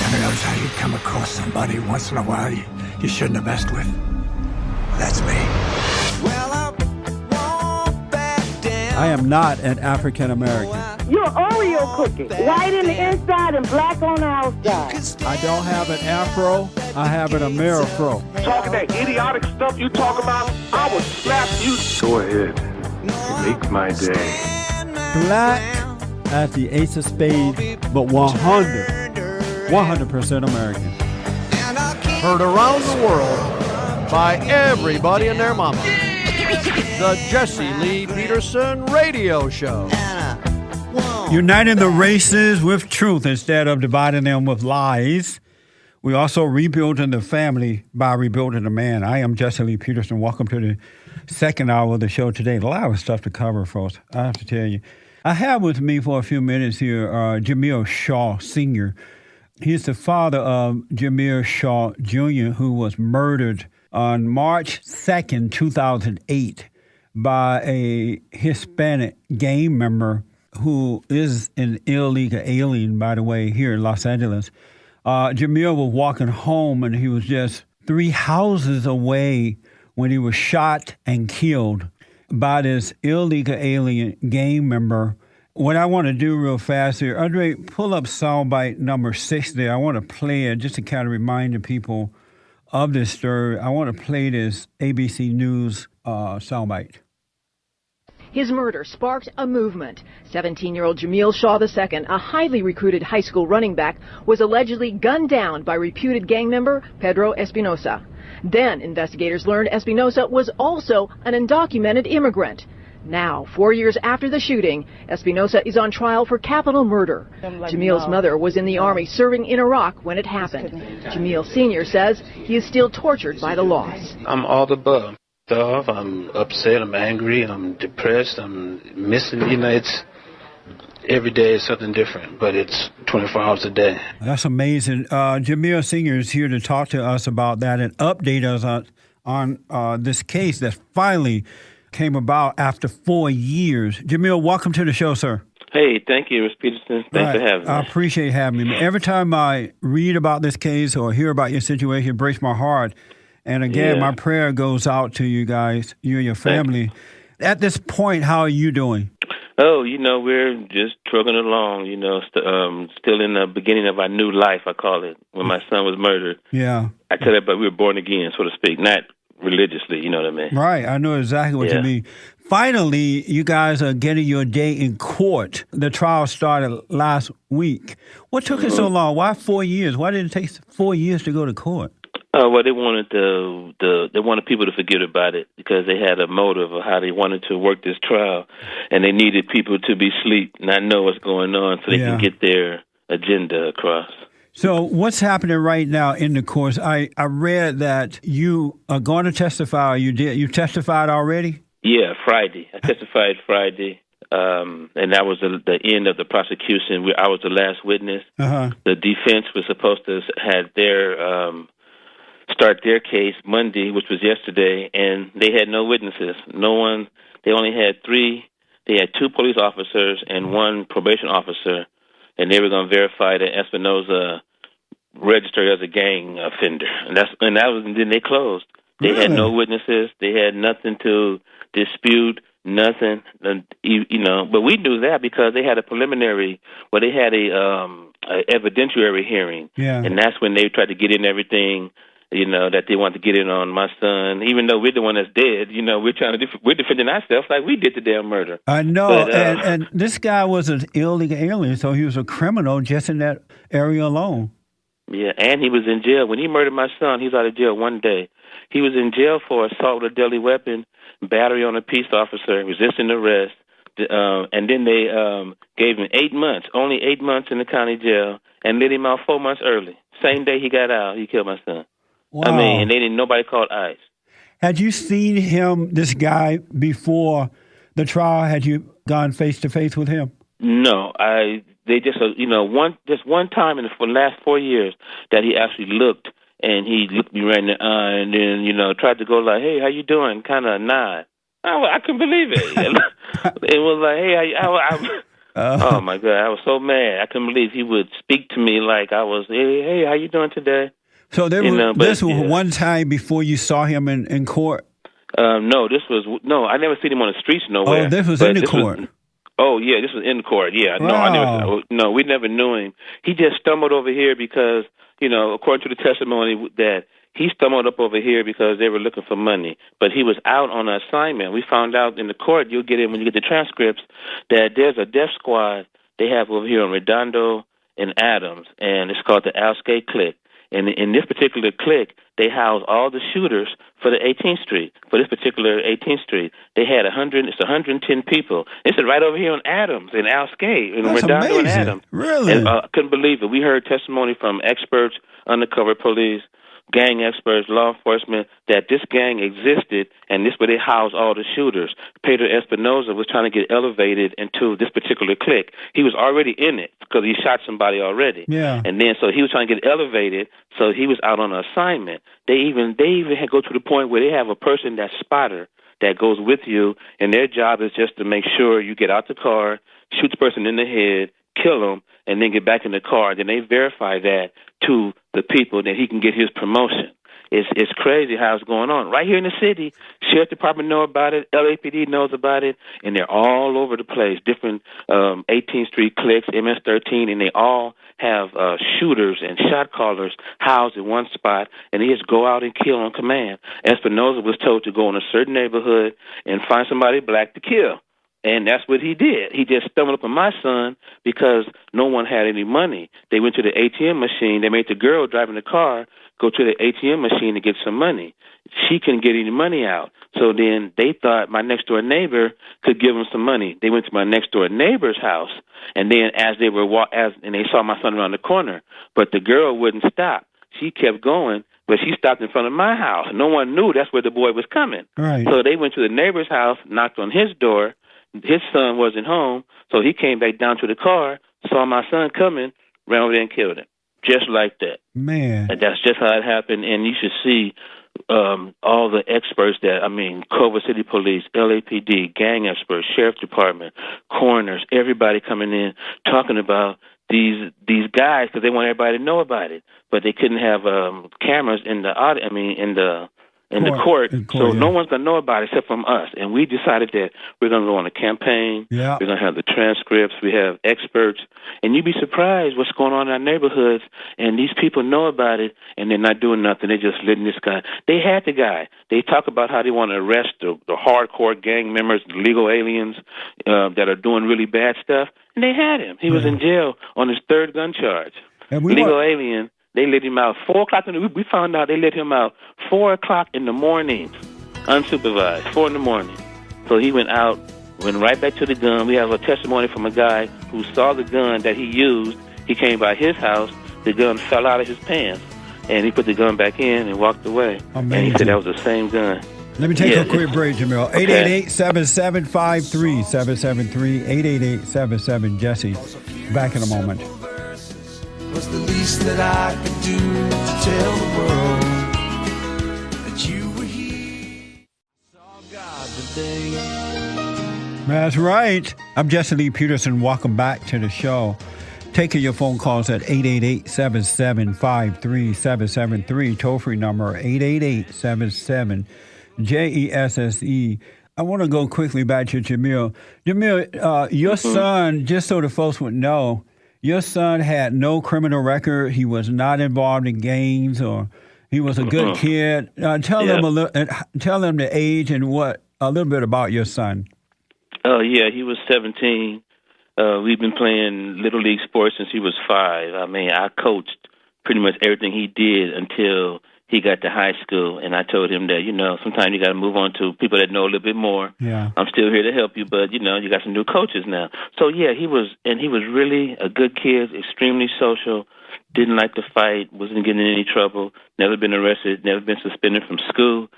Ever notice how you come across somebody once in a while you shouldn't have messed with? That's me. I am not an African American. You're Oreo cookie, white in the inside and black on the outside. I don't have an afro, I have an Amerifro. Talking that idiotic stuff you talk about, I will slap you. Go ahead. Make my day. Black as the ace of spades, but 100% American. Heard around the world by everybody and their mama. The Jesse Lee Peterson Radio Show. Uniting the races with truth instead of dividing them with lies. We also rebuilding the family by rebuilding the man. I am Jesse Lee Peterson. Welcome to the second hour of the show today. A lot of stuff to cover, folks. I have to tell you. I have with me for a few minutes here Jamiel Shaw, Sr. He's the father of Jamil Shaw, Jr., who was murdered on March 2nd, 2008 by a Hispanic gang member who is an illegal alien, by the way, here in Los Angeles. Jamil was walking home, and he was just 3 houses away when he was shot and killed by this illegal alien gang member. What I want to do real fast here, Andre, pull up soundbite number 6 there. I want to play it just to kind of remind the people of this story. I want to play this ABC News soundbite. His murder sparked a movement. 17-year-old Jamil Shaw II, a highly recruited high school running back, was allegedly gunned down by reputed gang member Pedro Espinosa. Then investigators learned Espinosa was also an undocumented immigrant. Now, 4 years after the shooting, Espinosa is on trial for capital murder. Jamil's mother was in the Army serving in Iraq when it happened. Jamil Sr. says he is still tortured by the loss. I'm all the above. I'm upset, I'm angry, I'm depressed, I'm missing, it's every day is something different, but it's 24 hours a day. That's amazing. Jamil Sr. is here to talk to us about that and update us on this case that finally came about after 4 years. Jamil, welcome to the show, sir. Hey, thank you, Mr. Peterson. Thanks for having me. I appreciate having me. Every time I read about this case or hear about your situation, it breaks my heart. And again, my prayer goes out to you guys, you and your family. At this point, how are you doing? Oh, we're just trucking along, still in the beginning of our new life, I call it, when my son was murdered. Yeah. I tell you, but we were born again, so to speak, not religiously, you know what I mean? Right, I know exactly what you mean. Finally, you guys are getting your day in court. The trial started last week. What took it so long? Why 4 years? Why did it take 4 years to go to court? Well, they wanted they wanted people to forget about it because they had a motive of how they wanted to work this trial, and they needed people to be asleep, not know what's going on, so they can get their agenda across. So what's happening right now in the courts? I read that you are going to testify. You testified already? Yeah, Friday. I testified Friday, and that was the end of the prosecution. I was the last witness. Uh-huh. The defense was supposed to have their start their case Monday, which was yesterday, and they had no witnesses. No one. They only had 3. They had 2 police officers and 1 probation officer, and they were going to verify that Espinosa registered as a gang offender. And then they closed. They had no witnesses. They had nothing to dispute. Nothing, but we knew that because they had a preliminary. Well, they had a evidentiary hearing, and that's when they tried to get in everything. That they want to get in on my son, even though we're the one that's dead. We're defending ourselves like we did the damn murder. I know, but, and this guy was an illegal alien, so he was a criminal just in that area alone. Yeah, and he was in jail. When he murdered my son, he was out of jail one day. He was in jail for assault with a deadly weapon, battery on a peace officer, resisting arrest, and then they gave him 8 months, only 8 months in the county jail, and let him out 4 months early. Same day he got out, he killed my son. Wow. And nobody called ICE. Had you seen this guy, before the trial? Had you gone face to face with him? No, they just one time in the last 4 years that he actually looked, and he looked me right in the eye, and then tried to go like, "Hey, how you doing?" Kind of nod. I couldn't believe it. It was like, "Hey, Oh my God, I was so mad. I couldn't believe he would speak to me like I was, hey, how you doing today? So this was one time before you saw him in court? No, I never seen him on the streets nowhere. Oh, this was in the court. This was in the court. Yeah, Wow. we never knew him. He just stumbled over here because, according to the testimony, that he stumbled up over here because they were looking for money. But he was out on an assignment. We found out in the court, you'll get it when you get the transcripts, that there's a death squad they have over here on Redondo and Adams, and it's called the Alskay Clique. And in this particular clique, they house all the shooters for the 18th Street, for this particular 18th Street. They had 110 people. This is right over here on Adams in Alskay, in That's Redondo and amazing. Adams. Really? And I couldn't believe it. We heard testimony from experts, undercover police, gang experts, law enforcement, that this gang existed, and this is where they house all the shooters. Pedro Espinosa was trying to get elevated into this particular clique. He was already in it because he shot somebody already. Yeah. And then, so he was trying to get elevated, so he was out on an assignment. They even had go to the point where they have a person, that spotter, that goes with you, and their job is just to make sure you get out the car, shoot the person in the head, kill him, and then get back in the car. Then they verify that to the people that he can get his promotion. It's crazy how it's going on. Right here in the city, Sheriff Department know about it, LAPD knows about it, and they're all over the place, different 18th Street cliques, MS-13, and they all have shooters and shot callers housed in one spot, and they just go out and kill on command. Espinosa was told to go in a certain neighborhood and find somebody black to kill. And that's what he did. He just stumbled up on my son because no one had any money. They went to the ATM machine. They made the girl driving the car go to the ATM machine to get some money. She couldn't get any money out. So then they thought my next-door neighbor could give them some money. They went to my next-door neighbor's house, and then as they were and they saw my son around the corner, but the girl wouldn't stop. She kept going, but she stopped in front of my house. No one knew that's where the boy was coming. Right. So they went to the neighbor's house, knocked on his door. His son wasn't home, so he came back down to the car, saw my son coming, ran over there and killed him. Just like that. Man. And that's just how it happened. And you should see all the experts Culver City Police, LAPD, gang experts, Sheriff Department, coroners, everybody coming in talking about these guys because they want everybody to know about it. But they couldn't have cameras in the court, so no one's going to know about it except from us. And we decided that we're going to go on a campaign. Yeah. We're going to have the transcripts. We have experts. And you'd be surprised what's going on in our neighborhoods. And these people know about it, and they're not doing nothing. They're just letting this guy. They had the guy. They talk about how they want to arrest the hardcore gang members, the legal aliens that are doing really bad stuff. And they had him. He was in jail on his third gun charge. Alien. They let him out 4 o'clock in the We found out they let him out 4 o'clock in the morning, unsupervised, 4 in the morning. So he went out, went right back to the gun. We have a testimony from a guy who saw the gun that he used. He came by his house. The gun fell out of his pants, and he put the gun back in and walked away. Amazing. And he said that was the same gun. Let me take a quick break, Jamil. 888-7753-773, 888-77-JESSE. Back in a moment. Was the least that I could do to tell the world that you were here. Saw God today. That's right. I'm Jesse Lee Peterson. Welcome back to the show. Taking your phone calls at 888-7753-773. Toll-free number 888-77-JESSE. I want to go quickly back to Jamil. Jamil, your son, just so the folks would know, your son had no criminal record. He was not involved in gangs, or he was a good kid. Tell them the age and a little bit about your son. Oh yeah, he was 17. We've been playing little league sports since he was 5. I coached pretty much everything he did until he got to high school, and I told him that, sometimes you got to move on to people that know a little bit more. Yeah. I'm still here to help you, but, you got some new coaches now. So, yeah, he was really a good kid, extremely social, didn't like to fight, wasn't getting in any trouble, never been arrested, never been suspended from school,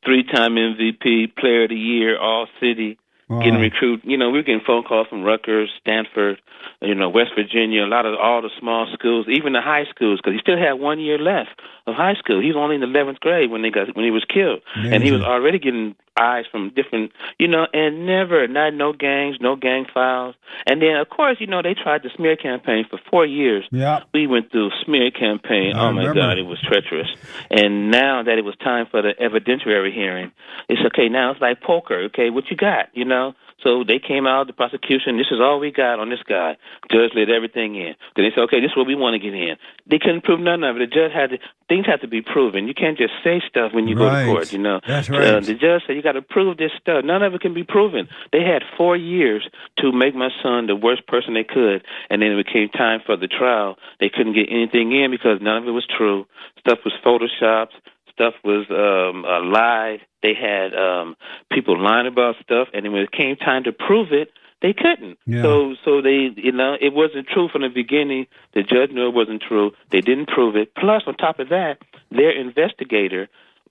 3-time MVP, player of the year, all city. Wow. Getting recruited. We were getting phone calls from Rutgers, Stanford, West Virginia, all the small schools, even the high schools, because he still had 1 year left of high school. He was only in the 11th grade when he was killed. Amazing. And he was already getting eyes from different, and no gangs, no gang files. And then, of course, they tried the smear campaign for 4 years. Yeah. We went through smear campaign. I Oh, my remember. God, it was treacherous. And now that it was time for the evidentiary hearing, it's okay. Now it's like poker. Okay, what you got, So they came out, the prosecution, this is all we got on this guy. Judge let everything in. Then they said, okay, this is what we want to get in. They couldn't prove none of it. The judge things have to be proven. You can't just say stuff when you go to court, That's right. The judge said, you got to prove this stuff. None of it can be proven. They had 4 years to make my son the worst person they could, and then it became time for the trial. They couldn't get anything in because none of it was true. Stuff was photoshopped. Stuff was lied. They had people lying about stuff, and then when it came time to prove it, they couldn't. Yeah. So they, it wasn't true from the beginning. The judge knew it wasn't true. They didn't prove it. Plus, on top of that, their investigator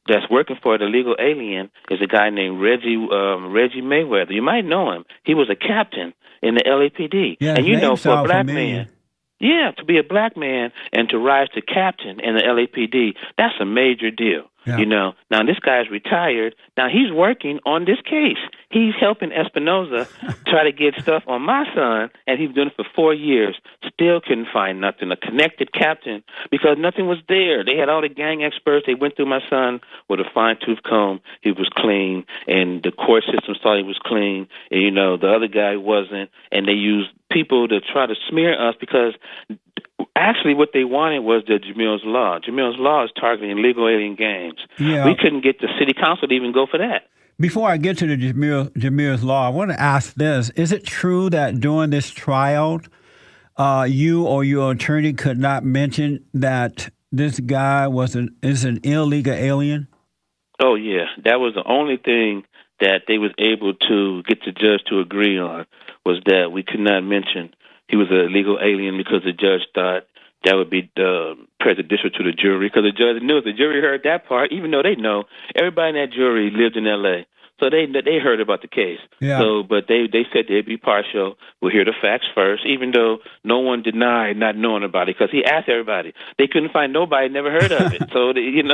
that's working for the legal alien is a guy named Reggie Mayweather. You might know him. He was a captain in the LAPD, Yeah, and for a black familiar. man. Yeah, to be a black man and to rise to captain in the LAPD, that's a major deal. Yeah. Now this guy's retired. Now he's working on this case. He's helping Espinoza try to get stuff on my son, and he's doing it for 4 years. Still couldn't find nothing. A connected captain, because nothing was there. They had all the gang experts. They went through my son with a fine-tooth comb. He was clean, and the court system thought he was clean, and, the other guy wasn't, and they used people to try to smear us because actually what they wanted was the Jamil's Law. Jamil's Law is targeting illegal alien gangs. Yeah. We couldn't get the city council to even go for that. Before I get to the Jamil's Law, I want to ask this. Is it true that during this trial, you or your attorney could not mention that this guy is an illegal alien? Oh, yeah. That was the only thing that they was able to get the judge to agree on, was that we could not mention he was an illegal alien because the judge thought that would be prejudicial to the jury, because the judge knew if the jury heard that part, even though they know everybody in that jury lived in L.A., so they heard about the case. Yeah. So, but they said they'd be partial. We'll hear the facts first, even though no one denied not knowing about it, because he asked everybody. They couldn't find nobody never heard of it. So it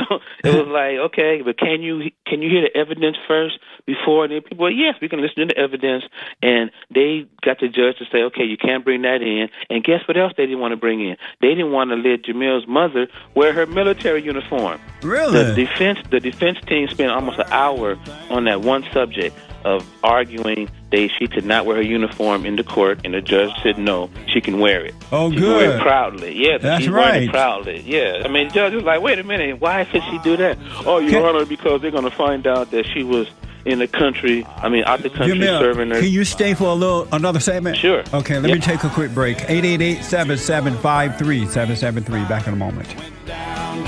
was like, okay, but can you hear the evidence first before? And then people, yes, we can listen to the evidence. And they got the judge to say, okay, you can't bring that in. And guess what else they didn't want to bring in? They didn't want to let Jamil's mother wear her military uniform. Really? The defense team spent almost an hour on that one subject of arguing she could not wear her uniform in the court, and the judge said no, she can wear it. Oh, she good. Can wear it proudly. Yeah, that's she's right. wearing it proudly. Yeah, I mean, the judge was like, wait a minute, why should she do that? Oh, Your Honor, because they're going to find out that she was in the country, out the country Jamil, serving her. can you stay for another segment? Sure. Okay, let me take a quick break. 888-775-3773. Back in a moment. Down,